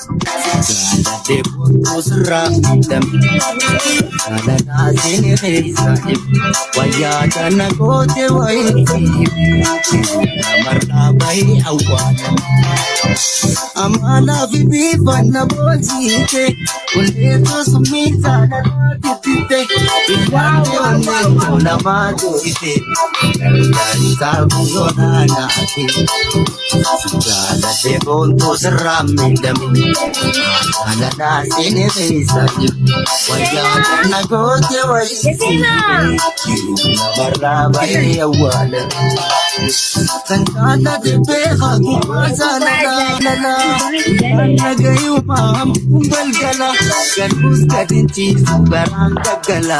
Jaaladhee boontuu sirraa miidhamne jaaladhaa seenee keessaadheef wayyaa jana goote wayii namarraa bahee awwaalame amaanaa fi biifanna boonsiite hundeetoo summii jaaladhaa tittite ilwaanee onneetoo namaa goote gargaan isaa guyyoonaa naate jaaladhee boontuu sirraa miidhamne jaaladhaa seenee keessaadheef wayyaa jana goote wayii namarraa bahee awwaalame Sangkala debeha kuasa la nagayu mam kumbal gala kan buska dinci barang gala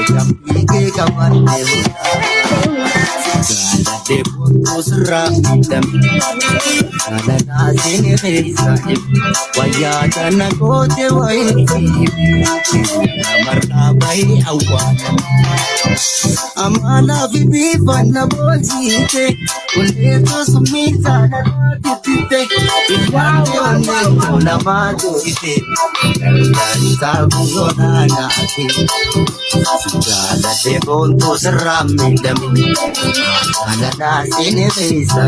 jam ike kawan dewa Jala debon kusra dam Jala nasine khisa waya jana kote wai Namarna bai awan Amana bibi panna bolsite Undeto sumita na titite Ilwani onneto namado ite Gargani sabu zona na ate Jala debon to sarami dami Jala nasine khisa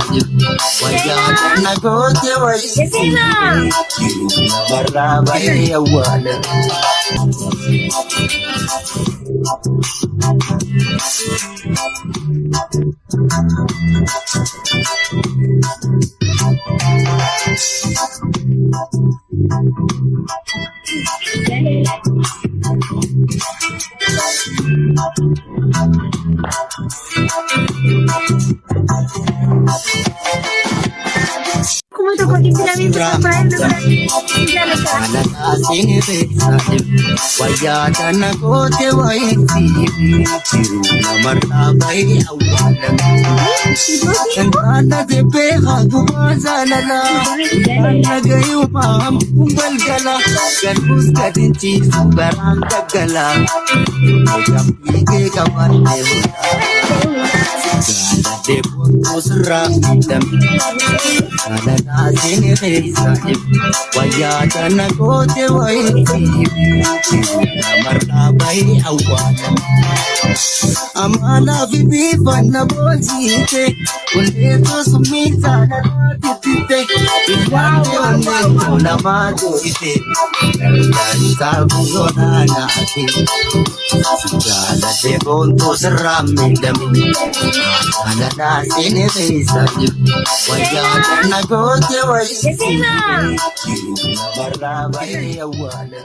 waya jana kote wai Namarna bai awala waya jana kote wai namarna bai awalan Sangkala debeha kuasa la nagayu mam kumbal gala kan buska dinci barang gala jam ike kawan dewa Jaaladhee boontuu sirraa miidhamne jaaladhaa seenee keessaadheef wayyaa jana goote wayii namarraa bahee awwaalame amaanaa fi biifanna boonsiite hundeetoo summii jaaladhaa tittite ilwaanee onneetoo namaa goote gargaan isaa guyyoonaa naate Jaaladhee boontuu sirraa miidhamne jaaladhaa seenee keessaadheef wayyaa jana goote wayii namarraa bahee awwaalame